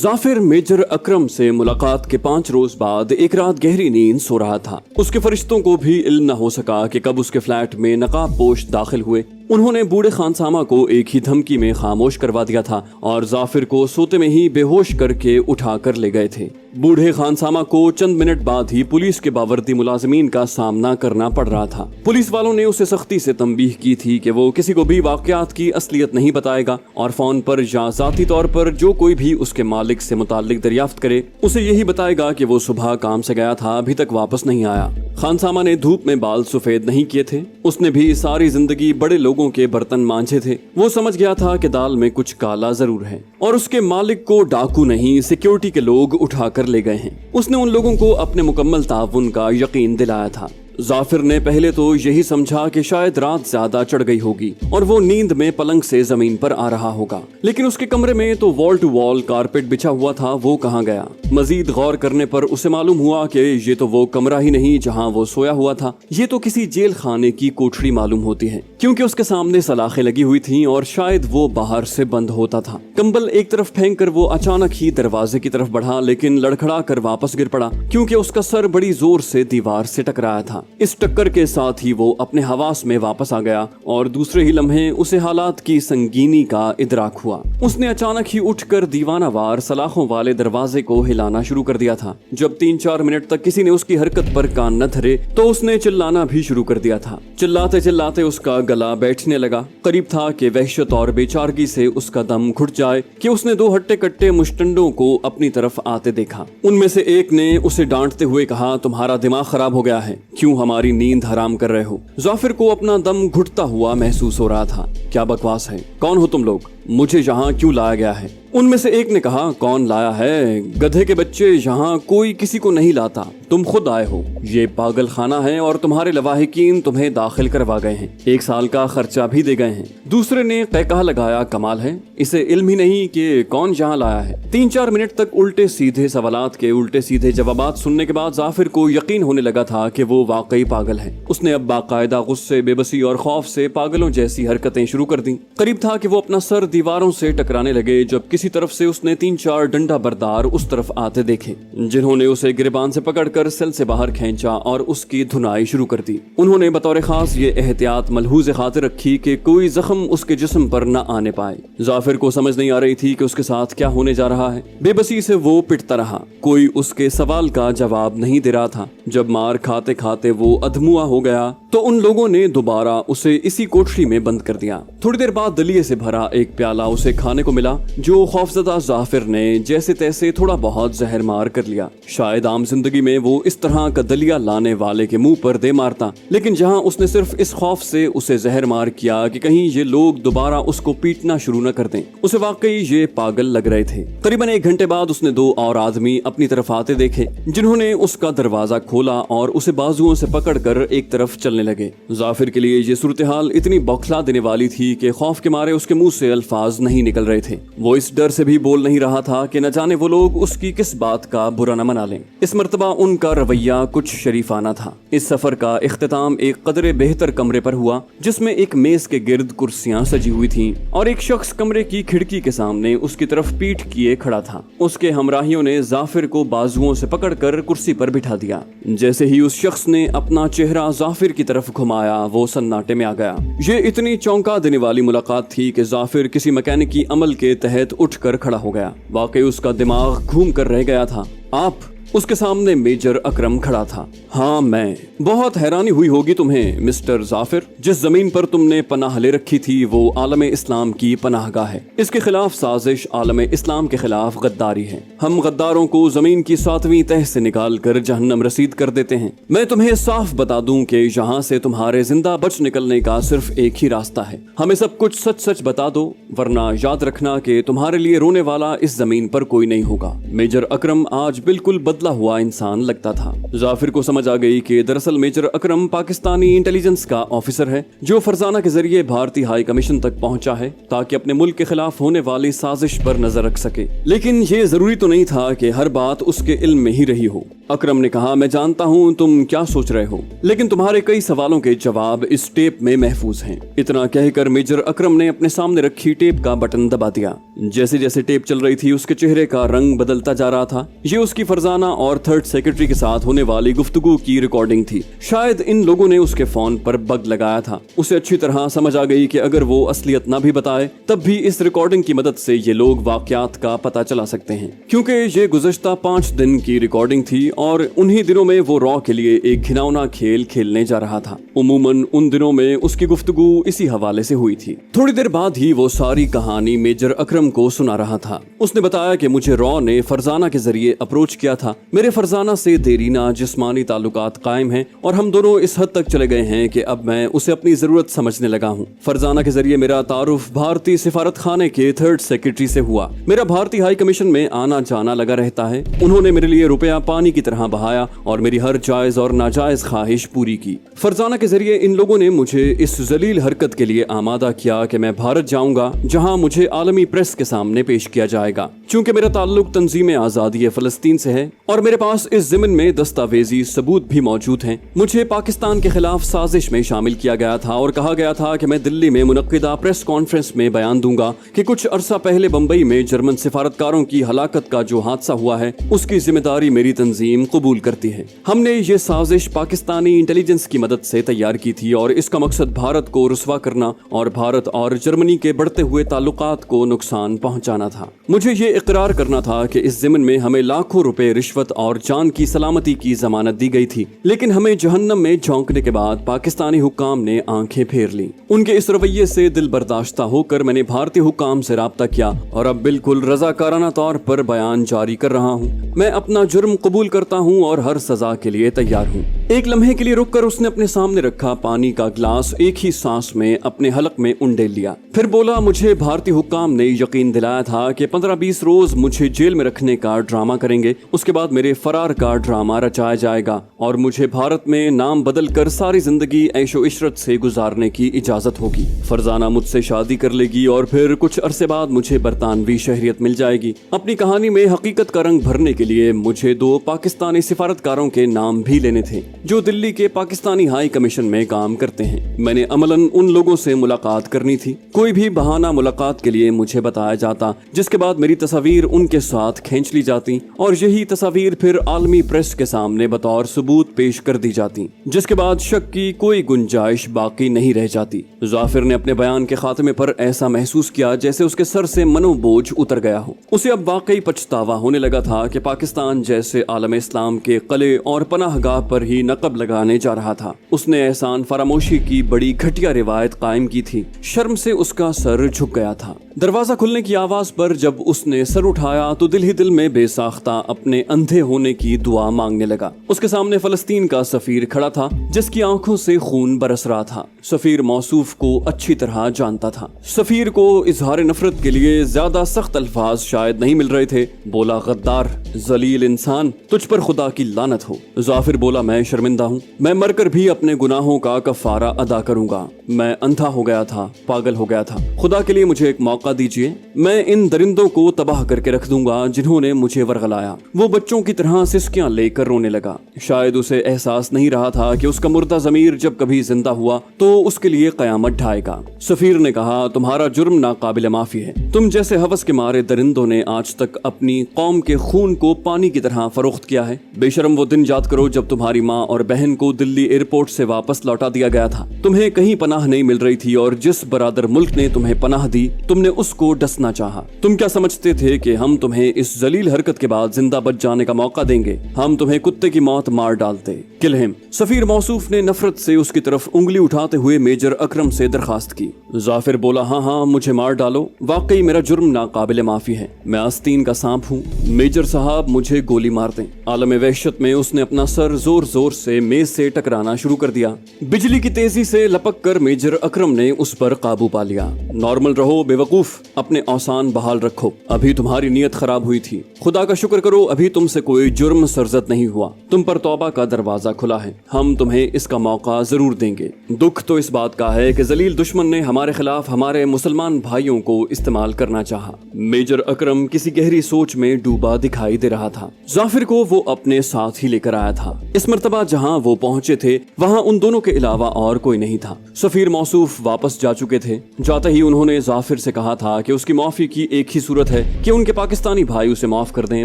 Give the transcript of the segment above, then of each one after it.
Jafir major अकरम से मुलाकात के 5 रोज बाद एक रात गहरी नींद सो रहा था। उसके फरिश्तों को भी इल्म न हो सका कि कब उसके फ्लैट में नकाब पोश दाखिल हुए। उन्होंने बूढ़े खानसामा को एक ही धमकी में खामोश करवा दिया था और जाफिर को सोते में ही बेहोश करके उठा कर ले गए थे। बूढ़े खानसामा को चंद मिनट बाद ही पुलिस के बावर्दी मुलाजिमीन का सामना करना पड़ रहा था। पुलिस वालों ने उसे सख्ती से तंबीह की थी कि वो किसी को भी वाकयात की असलियत नहीं बताएगा और फोन पर या जाती तौर पर जो कोई भी उसके मालिक से मुताल्लिक दरियाफ्त करे उसे यही बताएगा कि वो सुबह काम से गया था, अभी तक वापस नहीं आया। खानसामा ने धूप में बाल सफेद नहीं किए थे। उसने भी सारी जिंदगी बड़े लोगों के बर्तन मांझे थे। वो समझ गया था कि दाल में कुछ काला जरूर है और उसके मालिक को डाकू नहीं, सिक्योरिटी के लोग उठा कर ले गए हैं। उसने उन लोगों को अपने मुकम्मल ताउन का यकीन दिलाया था। जाफिर ने पहले तो यही समझा कि शायद रात ज्यादा चढ़ गई होगी और वो नींद में पलंग से जमीन पर आ रहा होगा, लेकिन उसके कमरे में तो वॉल टू वॉल कारपेट बिछा हुआ था। वो कहाँ गया? मजीद गौर करने पर उसे मालूम हुआ कि ये तो वो कमरा ही नहीं जहाँ वो सोया हुआ था। ये तो किसी जेल खाने की कोठरी मालूम होती है, क्योंकि उसके सामने सलाखें लगी हुई थी और शायद वो बाहर से बंद होता था। कंबल एक तरफ फेंक कर वो अचानक ही दरवाजे की तरफ बढ़ा, लेकिन लड़खड़ा कर वापस गिर पड़ा क्योंकि उसका सर बड़ी जोर से दीवार से टकराया था। इस टक्कर के साथ ही वो अपने हवास में वापस आ गया और दूसरे ही लम्हे उसे हालात की संगीनी का इदराक हुआ। उसने अचानक ही उठकर दीवानावार सलाखों वाले दरवाजे को हिलाना शुरू कर दिया था। जब 3-4 मिनट तक किसी ने उसकी हरकत पर कान न धरे तो उसने चिल्लाना भी शुरू कर दिया था। चिल्लाते चिल्लाते उसका गला बैठने लगा। करीब था कि वहशत और बेचारगी से उसका दम घुट जाए कि उसने 2 हट्टे कट्टे मुश्तंडों को अपनी तरफ आते देखा। उनमें से एक ने उसे डांटते हुए कहा, तुम्हारा दिमाग खराब हो गया है, क्यों हमारी नींद हराम कर रहे हो? जाफिर को अपना दम घुटता हुआ महसूस हो रहा था। क्या बकवास है? कौन हो तुम लोग? मुझे यहाँ क्यों लाया गया है? उनमें से एक ने कहा, कौन लाया है? गधे के बच्चे, यहाँ कोई किसी को नहीं लाता, तुम खुद आए हो। ये पागल खाना है और तुम्हारे लवाहिकीन तुम्हें दाखिल करवा गए हैं, 1 साल का खर्चा भी दे गए हैं। दूसरे ने कहकहा लगाया, कमाल है, इसे इल्म ही नहीं कि कौन यहाँ लाया है। 3-4 मिनट तक उल्टे सीधे सवालात के उल्टे सीधे जवाबात सुनने के बाद जाफिर को यकीन होने लगा था कि वो वाकई पागल है। उसने अब बाकायदा गुस्से, बेबसी और खौफ से पागलों जैसी हरकतें शुरू कर दी। करीब था कि वो अपना सर दीवारों से टकराने लगे जब किसी तरफ से उसने 3-4 डंडा बरदार उस तरफ आते देखे, जिन्होंने उसे गिरबान से पकड़कर सेल से बाहर खींचा और उसकी धुनाई शुरू कर दी। उन्होंने बतौर खास ये एहतियात मलहूज खातिर रखी कि कोई जख्म उसके जिस्म पर न आने पाए। जाफिर को समझ नहीं आ रही थी कि उसके साथ क्या होने जा रहा है। बेबसी से वो पिटता रहा, कोई उसके सवाल का जवाब नहीं दे रहा था। जब मार खाते खाते वो अधमुआ हो गया तो उन लोगों ने दोबारा उसे इसी कोठरी में बंद कर दिया। थोड़ी देर बाद दलिये से भरा एक प्याला उसे खाने को मिला, जो खौफजदा जाफिर ने जैसे तैसे थोड़ा बहुत जहर मार कर लिया। शायद आम जिंदगी में वो इस तरह का दलिया लाने वाले के मुंह पर दे मारता, लेकिन जहां उसने सिर्फ इस खौफ से उसे जहर मार किया कि कहीं ये लोग दोबारा उसको पीटना शुरू न कर दें, उसे वाकई ये पागल लग रहे थे। करीबन 1 घंटे बाद उसने 2 और आदमी अपनी तरफ आते देखे, जिन्होंने उसका दरवाजा खोला और उसे बाजुओं से पकड़कर एक तरफ चलने लगे। जाफिर के लिए ये सूरत हाल इतनी बौखला देने वाली थी कि खौफ के मारे उसके मुंह से अल्फाज नहीं निकल रहे थे। वो इस डर से भी बोल नहीं रहा था कि न जाने वो लोग उसकी किस बात का बुरा न मना लें। इस मर्तबा उनका रवैया कुछ शरीफाना था। इस सफर का इख्तिताम एक कदरे बेहतर कमरे पर हुआ, जिसमें एक मेज के गिर्द कुर्सियां सजी हुई थीं और एक शख्स कमरे की खिड़की के सामने उसकी तरफ पीठ किए खड़ा था। उसके हमराहियों ने जाफिर को बाजुओं से पकड़कर कुर्सी पर बिठा दिया। जैसे ही उस शख्स ने अपना चेहरा जाफिर की तरफ घुमाया, वो सन्नाटे में आ गया। ये इतनी चौंका देने वाली मुलाकात थी कि जाफिर किसी मैकेनिकी अमल के तहत उठकर खड़ा हो गया। वाकई उसका दिमाग घूम कर रह गया था। आप? उसके सामने मेजर अकरम खड़ा था। हाँ मैं। बहुत हैरानी हुई होगी तुम्हें मिस्टर जाफिर, जिस जमीन पर तुमने पनाह ले रखी थी वो आलम इस्लाम की पनाहगाह है। इसके खिलाफ साजिश आलम इस्लाम के खिलाफ गद्दारी है। हम गद्दारों को जमीन की 7वीं तह से निकाल कर जहन्नम रसीद कर देते हैं। मैं तुम्हें साफ बता दूं कि यहाँ से तुम्हारे जिंदा बच निकलने का सिर्फ एक ही रास्ता है। हमें सब कुछ सच सच बता दो, वरना याद रखना कि तुम्हारे लिए रोने वाला इस जमीन पर कोई नहीं होगा। मेजर अकरम आज बिल्कुल बदले बदला हुआ इंसान लगता था। जाफिर को समझ आ गई कि दरअसल मेजर अकरम पाकिस्तानी इंटेलिजेंस का ऑफिसर है जो फरजाना के जरिए भारतीय हाई कमीशन तक पहुंचा है ताकि अपने मुल्क के खिलाफ होने वाली साजिश पर नजर रख सके। लेकिन ये जरूरी तो नहीं था कि हर बात उसके इल्म में ही रही हो। अकरम ने कहा, मैं जानता हूँ तुम क्या सोच रहे हो, लेकिन तुम्हारे कई सवालों के जवाब इस टेप में महफूज हैं। इतना कहकर मेजर अकरम ने अपने सामने रखी टेप का बटन दबा दिया। जैसे जैसे टेप चल रही थी उसके चेहरे का रंग बदलता जा रहा था। ये उसकी फरजाना और थर्ड सेक्रेटरी के साथ होने वाली गुफ्तगू की रिकॉर्डिंग थी। शायद इन लोगों ने उसके फोन पर बग लगाया था। उसे अच्छी तरह समझ आ गई कि अगर वो असलियत ना भी बताए तब भी इस रिकॉर्डिंग की मदद से ये लोग वाकयात का पता चला सकते हैं, क्योंकि ये गुज़श्ता 5 दिन की रिकॉर्डिंग थी और उन्हीं दिनों में वो रॉ के लिए एक घिनौना खेल खेलने जा रहा था। उमूमन उन दिनों में उसकी गुफ्तगू इसी हवाले से हुई थी। थोड़ी देर बाद ही वो सारी कहानी मेजर अकरम को सुना रहा था। उसने बताया कि मुझे रॉ ने फरजाना के जरिए अप्रोच किया था। मेरे फरजाना से देरीना जिस्मानी ताल्लुकात कायम हैं और हम दोनों इस हद तक चले गए हैं कि अब मैं उसे अपनी जरूरत समझने लगा हूँ। फरजाना के जरिए मेरा तारुफ भारतीय सिफारत खाने के थर्ड सेक्रेटरी से हुआ। मेरा भारतीय हाई कमीशन में आना जाना लगा रहता है। उन्होंने मेरे लिए रुपया पानी की तरह बहाया और मेरी हर जायज और नाजायज ख्वाहिश पूरी की। फरजाना के जरिए इन लोगों ने मुझे इस जलील हरकत के लिए आमादा किया कि मैं भारत जाऊंगा जहां मुझे आलमी प्रेस के सामने पेश किया जाएगा। चूंकि मेरा ताल्लुक तंजीम आजादी फलस्तीन से है और मेरे पास इस ज़िम्न में दस्तावेजी सबूत भी मौजूद हैं, मुझे पाकिस्तान के खिलाफ साजिश में शामिल किया गया था और कहा गया था कि मैं दिल्ली में मुनक्किदा प्रेस कॉन्फ्रेंस में बयान दूंगा कि कुछ अरसा पहले बम्बई में जर्मन सिफारतकारों की हलाकत का जो हादसा हुआ है उसकी जिम्मेदारी मेरी तंजीम कबूल करती है। हमने ये साजिश पाकिस्तानी इंटेलिजेंस की मदद से तैयार की थी और इसका मकसद भारत को रुस्वा करना और भारत और जर्मनी के बढ़ते हुए ताल्लुकात को नुकसान पहुंचाना था। मुझे ये इकरार करना था कि इस ज़िम्न में हमें लाखों रुपए रिश्वत और जान की सलामती की जमानत दी गई थी, लेकिन हमें जहन्नम में झोंकने के बाद पाकिस्तानी हुक्काम ने आंखें फेर ली। उनके इस रवैये से दिल बर्दाश्ता होकर मैंने भारतीय हुक्काम से राब्ता किया और अब बिल्कुल रजाकाराना तौर पर बयान जारी कर रहा हूँ। मैं अपना जुर्म कबूल करता हूँ और हर सजा के लिए तैयार हूँ। एक लम्हे के लिए रुककर उसने अपने सामने रखा पानी का ग्लास एक ही सांस में अपने हलक में उंडेल लिया। फिर बोला, मुझे भारतीय हुक्काम ने यकीन दिलाया था कि 15-20 रोज मुझे जेल में रखने का ड्रामा करेंगे, उसके बाद मेरे फरार का ड्रामा रचाया जाएगा और मुझे भारत में नाम बदल कर सारी जिंदगी ऐशो इशरत से गुजारने की इजाजत होगी। फरजाना मुझसे शादी कर लेगी और फिर कुछ अरसे बाद मुझे बरतानवी शहरियत मिल जाएगी। अपनी कहानी में हकीकत का रंग भरने के लिए मुझे 2 पाकिस्तानी सिफारतकारों के नाम भी लेने थे जो दिल्ली के पाकिस्तानी हाई कमीशन में काम करते हैं। मैंने अमलन उन लोगों से मुलाकात करनी थी। कोई भी बहाना मुलाकात के लिए मुझे बताया जाता, जिसके बाद मेरी तस्वीर उनके साथ खींच ली जाती और यही तस्वीर फिर आलमी प्रेस के सामने बतौर सबूत पेश कर दी जाती, जिसके बाद शक की कोई गुंजाइश बाकी नहीं रह जाती। जाफिर ने अपने बयान के खात्मे पर ऐसा महसूस किया जैसे उसके सर से मनोबोझ उतर गया हो। उसे अब वाकई पछतावा होने लगा था कि पाकिस्तान जैसे आलम इस्लाम के कले और पनाहगाह पर ही नकब लगाने जा रहा था। उसने एहसान फरामोशी की बड़ी घटिया रिवायत कायम की थी। शर्म से उसका सर झुक गया था। दरवाजा खुलने की आवाज पर जब उसने सर उठाया तो दिल ही दिल में बेसाख्ता अपने अंधे होने की दुआ मांगने लगा। उसके सामने फलस्तीन का सफीर खड़ा था जिसकी आंखों से खून बरस रहा था। सफीर मौसूफ को अच्छी तरह जानता था। सफीर को इजहार नफरत के लिए ज्यादा सख्त अल्फाज शायद नहीं मिल रहे थे। बोला, गद्दार, जलील इंसान, तुझ पर खुदा की लानत हो। जाफिर बोला, मैं शर्मिंदा हूँ। मैं मरकर भी अपने गुनाहों का कफारा अदा करूंगा। मैं अंधा हो गया था, पागल हो गया था। खुदा के लिए मुझे एक मौका दीजिए। मैं इन दरिंदों को तबाह करके रख दूंगा जिन्होंने मुझे वरगलाया। वो बच्चों की तरह सिसकियां लेकर रोने लगा। शायद उसे एहसास नहीं रहा था कि उसका मुर्दा ज़मीर जब कभी जिंदा हुआ तो उसके लिए कयामत ढाएगा। सफीर ने कहा, तुम्हारा जुर्म नाकाबिल माफी है। तुम जैसे हवस के मारे दरिंदों ने आज तक अपनी कौम के खून को पानी की तरह फरोख्त किया है। बेशरम, वो दिन याद करो जब तुम्हारी माँ और बहन को दिल्ली एयरपोर्ट से वापस लौटा दिया गया था। तुम्हें कहीं पनाह नहीं मिल रही थी और जिस बरादर मुल्क ने तुम्हें पनाह दी तुमने उसको डसना चाहा। तुम क्या समझते थे कि हम तुम्हें इस जलील हरकत के बाद जिंदा बच जाने का मौका देंगे? हम तुम्हें कुत्ते की मौत मार डालते। Kill him. सफीर मौसूफ ने नफरत से उसकी तरफ उंगली उठाते हुए मेजर अकरम से दरखास्त की। जाफिर बोला, हाँ, मुझे मार डालो। वाकई मेरा जुर्म नाकाबिल माफी है। मैं आस्तीन का सांप हूँ। मेजर साहब, मुझे गोली मार दें। आलम वहशत में उसने अपना सर जोर जोर से मेज से टकराना शुरू कर दिया। बिजली की तेजी से लपक कर मेजर अकरम ने उस पर काबू पा लिया। नॉर्मल रहो बेवकूफ, अपने औसान बहाल रखो, अभी तुम्हारी नीयत खराब हुई थी, खुदा का शुक्र करो अभी तुमसे कोई जुर्म सरजद नहीं हुआ, तुम पर तौबा का दरवाजा खुला है, हम तुम्हें इसका मौका जरूर देंगे। दुख तो इस बात का है कि जलील दुश्मन ने हमारे खिलाफ हमारे मुसलमान भाइयों को इस्तेमाल करना चाहा। मेजर अकरम किसी गहरी सोच में डूबा दिखाई दे रहा था। जाफिर को वो अपने साथ ही लेकर आया था। इस मर्तबा जहाँ वो पहुंचे थे वहाँ उन दोनों के अलावा और कोई नहीं था। सफीर मौसूफ वापस जा चुके थे। जाते ही उन्होंने जाफिर से कहा था कि उसकी माफी की एक ही सूरत है कि उनके पाकिस्तानी भाई उसे माफ कर दें,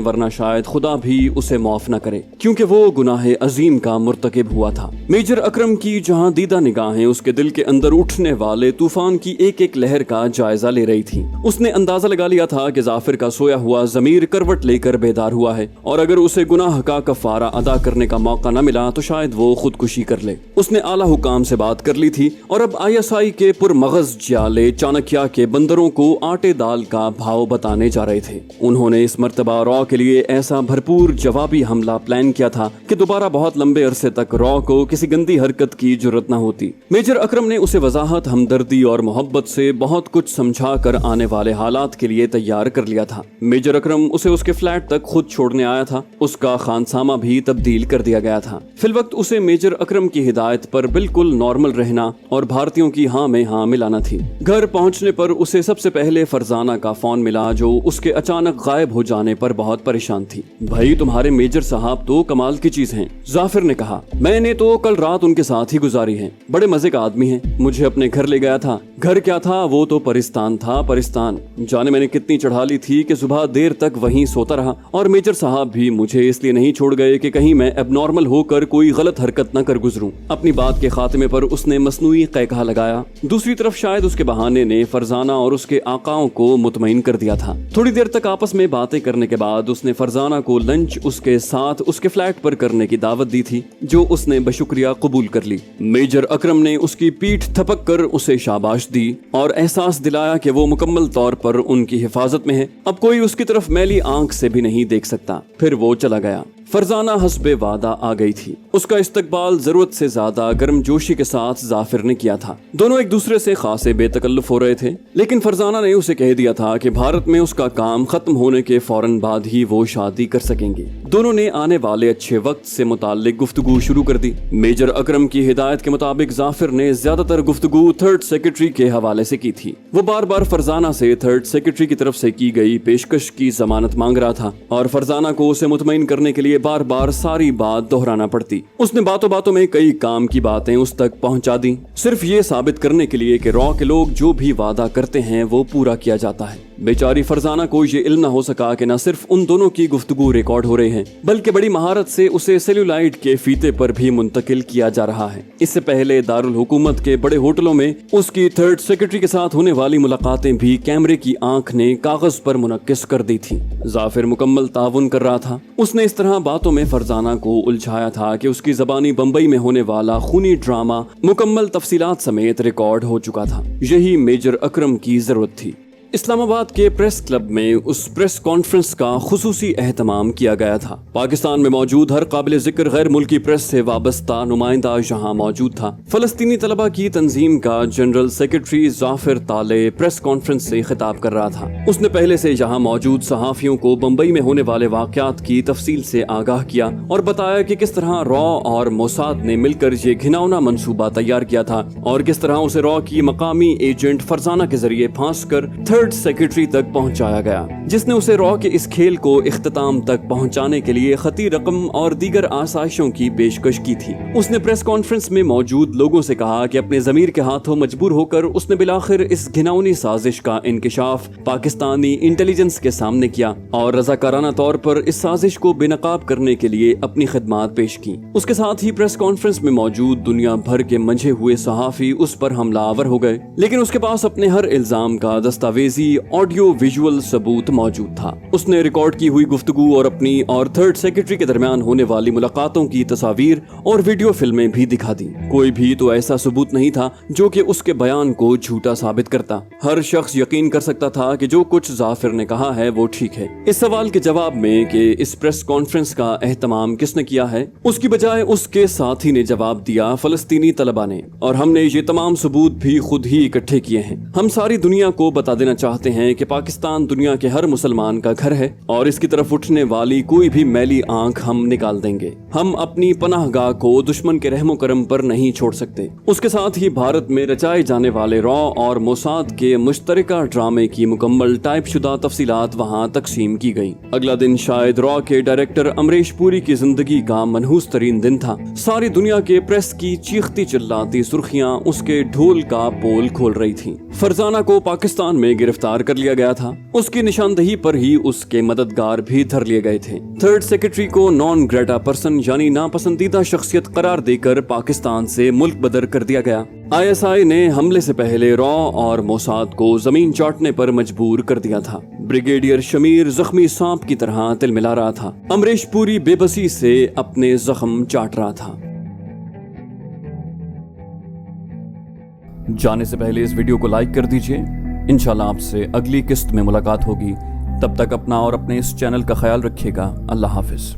वरना शायद खुदा भी उसे माफ न करे, क्योंकि वो गुनाह अजीम का मुर्तकिब हुआ था। मेजर अकरम की जहाँ दीदा निगाहें उसके दिल के अंदर उठने वाले तूफान की एक एक लहर का जायजा ले रही थी। उसने अंदाजा लगा लिया था कि जाफिर का सोया हुआ जमीर करवट लेकर बेदार हुआ है और अगर उसे गुनाह का कफारा अदा करने का मौका न मिला तो शायद वो खुदकुशी कर ले। उसने आला हुकाम से बात कर ली थी और अब ISI के पुरमगज जाले चाणक्य के बंदरों को आटे दाल का भाव बताने जा रहे थे। उन्होंने इस मर्तबा रॉ के लिए ऐसा भरपूर जवाबी हमला प्लान किया था कि दोबारा बहुत लंबे अरसे तक रॉ को किसी गंदी हरकत की जरूरत न होती। मेजर अकरम ने उसे वजाहत, हमदर्दी और मोहब्बत से बहुत कुछ समझा कर आने वाले हालात के लिए तैयार कर लिया था। मेजर अकरम उसे उसके फ्लैट तक खुद छोड़ने आया था। उसका खानसामा भी तब्दील कर दिया गया था। फिलवक्त उसे मेजर अकरम की हिदायत पर बिल्कुल नॉर्मल रहना और भारतीयों की हाँ में हाँ मिलाना थी। घर पहुंचने पर उसे सबसे पहले फरजाना का फोन मिला, जो उसके अचानक गायब हो जाने पर बहुत परेशान थी। भाई तुम्हारे मेजर साहब तो कमाल की चीज हैं, जाफिर ने कहा। मैंने तो कल रात उनके साथ ही गुजारी है, बड़े मजे का आदमी है। मुझे अपने घर ले गया था। घर क्या था, वो तो परिस्तान था। परिस्तान जाने मैंने कितनी चढ़ा ली थी कि सुबह देर तक वहीं सोता रहा और मेजर साहब भी मुझे इसलिए नहीं छोड़ गए कि कहीं मैं एबनॉर्मल होकर कोई गलत हरकत न कर गुजरूं। अपनी बात के खात्मे पर उसने मसनूई क़हक़हा लगाया। दूसरी तरफ शायद उसके बहाने ने फरजाना और उसके आकाओं को मुतमईन कर दिया था। थोड़ी देर तक आपस में बातें करने के बाद उसने फरजाना को लंच उसके साथ उसके फ्लैट पर करने की दावत दी थी, जो उसने बशुक्रिया कबूल कर ली। मेजर अकरम ने उसकी पीठ थपक कर उसे शाबाश दी और एहसास दिलाया कि वो मुकम्मल तौर पर उनकी हिफाजत में है। अब कोई उसकी तरफ मैली आंख से भी नहीं देख सकता। फिर वो चला गया। फरजाना हस्बे वादा आ गई थी। उसका इस्तकबाल जरूरत से ज्यादा गर्मजोशी के साथ जाफिर ने किया था। दोनों एक दूसरे से खासे बेतकल्लुफ हो रहे थे, लेकिन फरजाना ने उसे कह दिया था कि भारत में उसका काम खत्म होने के फौरन बाद ही वो शादी कर सकेंगे। दोनों ने आने वाले अच्छे वक्त से मुताल्लिक गुफ्तगू शुरू कर दी। मेजर अकरम की हिदायत के मुताबिक जाफिर ने ज्यादातर गुफ्तगू थर्ड सेक्रेटरी के हवाले से की थी। वो बार बार फरजाना से थर्ड सेक्रेटरी की तरफ से की गई पेशकश की जमानत मांग रहा था और फरजाना को उसे मुतमईन करने के लिए बार बार सारी बात दोहराना पड़ती। उसने बातों बातों में कई काम की बातें उस तक पहुंचा दी, सिर्फ ये साबित करने के लिए कि रॉ के लोग जो भी वादा करते हैं वो पूरा किया जाता है। बेचारी फरजाना को ये इल्म न हो सका कि न सिर्फ उन दोनों की गुफ्तगू रिकॉर्ड हो रहे हैं, बल्कि बड़ी महारत से उसे सेल्यूलाइड के फीते पर भी मुंतकिल किया जा रहा है। इससे पहले दारुल हुकूमत के बड़े होटलों में उसकी थर्ड सेक्रेटरी के साथ होने वाली मुलाकातें भी कैमरे की आंख ने कागज पर मुनक्किस कर दी थी। जाफिर मुकम्मल ताउन कर रहा था। उसने इस तरह बातों में फरजाना को उलझाया था कि उसकी जबानी बम्बई में होने वाला खूनी ड्रामा मुकम्मल तफसीलात समेत रिकॉर्ड हो चुका था। यही मेजर अकरम की जरूरत थी। इस्लामाबाद के प्रेस क्लब में उस प्रेस कॉन्फ्रेंस का खुसूसी एहतमाम किया गया था। पाकिस्तान में मौजूद हर काबिल जिक्र गैर मुल्की प्रेस से वाबस्ता नुमाइंदा यहाँ मौजूद था। फलस्तीनी तलबा की तंजीम का जनरल सेक्रेटरी जाफिर ताले प्रेस कॉन्फ्रेंस से खिताब कर रहा था। उसने पहले से यहाँ मौजूद सहाफियों को बम्बई में होने वाले वाकयात की तफसील से आगाह किया और बताया कि किस तरह रॉ और मोसाद ने मिलकर ये घिनौना मंसूबा तैयार किया था और किस तरह उसे रॉ की मकामी एजेंट फरजाना के जरिए फांस कर थर्ड सेक्रेटरी तक पहुंचाया गया, जिसने उसे रॉ के इस खेल को इख्तिताम तक पहुंचाने के लिए खती रकम और दीगर आसाइशों की पेशकश की थी। उसने प्रेस कॉन्फ्रेंस में मौजूद लोगों से कहा कि अपने ज़मीर के हाथों मजबूर होकर उसने बिलाखिर इस घिनौनी साजिश का इंकिशाफ पाकिस्तानी इंटेलिजेंस के सामने किया और रज़ाकाराना तौर पर इस साजिश को बेनकाब करने के लिए अपनी खिदमात पेश की। उसके साथ ही प्रेस कॉन्फ्रेंस में मौजूद दुनिया भर के मंझे हुए सहाफी उस पर हमलावर हो गए, लेकिन उसके पास अपने हर इल्जाम का दस्तावेज दस्तावेजी ऑडियो विजुअल सबूत मौजूद था। उसने रिकॉर्ड की हुई गुफ्तगू और अपनी और थर्ड सेक्रेटरी के दरमियान होने वाली मुलाकातों की तस्वीर और वीडियो फिल्में भी दिखा दी। कोई भी तो ऐसा सबूत नहीं था जो कि उसके बयान को झूठा साबित करता। हर शख्स यकीन कर सकता था कि जो कुछ जाफिर ने कहा है वो ठीक है। इस सवाल के जवाब में कि इस प्रेस कॉन्फ्रेंस का एहतमाम किसने किया है, उसकी बजाय उसके साथी ने जवाब दिया, फलस्तीनी तलबा ने। और हमने ये तमाम सबूत भी खुद ही इकट्ठे किए हैं। हम सारी दुनिया को बता देना चाहते हैं कि पाकिस्तान दुनिया के हर मुसलमान का घर है और इसकी तरफ उठने वाली कोई भी मैली आंख हम निकाल देंगे। हम अपनी पनाहगाह को दुश्मन के रहमो करम पर नहीं छोड़ सकते। उसके साथ ही भारत में रचाए जाने वाले रॉ और मोसाद के मुश्तरका ड्रामे की मुकम्मल टाइप शुदा तफसीलात वहाँ तकसीम की गयी। अगला दिन शायद रॉ के डायरेक्टर अमरीश पुरी की जिंदगी का मनहूस तरीन दिन था। सारी दुनिया के प्रेस की चीखती चिल्लाती सुर्खियां उसके ढोल का पोल खोल रही थीं। फरजाना को पाकिस्तान में गिरफ्तार कर लिया गया था। उसकी निशानदही पर ही उसके मददगार भी धर लिए गए थे। थर्ड सेक्रेटरी को नॉन ग्रेटा पर्सन यानी नापसंदीदा शख्सियत करार देकर पाकिस्तान से मुल्क बदर कर दिया गया। ISI ने हमले से पहले रॉ और मोसाद को जमीन चाटने पर मजबूर कर दिया था। ब्रिगेडियर शमीर जख्मी सांप की तरह तिलमिला रहा था। अमरीश पुरी बेबसी से अपने जख्म चाट रहा था। जाने से पहले इस वीडियो को लाइक कर दीजिए। इंशाल्लाह आपसे अगली किस्त में मुलाकात होगी। तब तक अपना और अपने इस चैनल का ख्याल रखिएगा। अल्लाह हाफिज।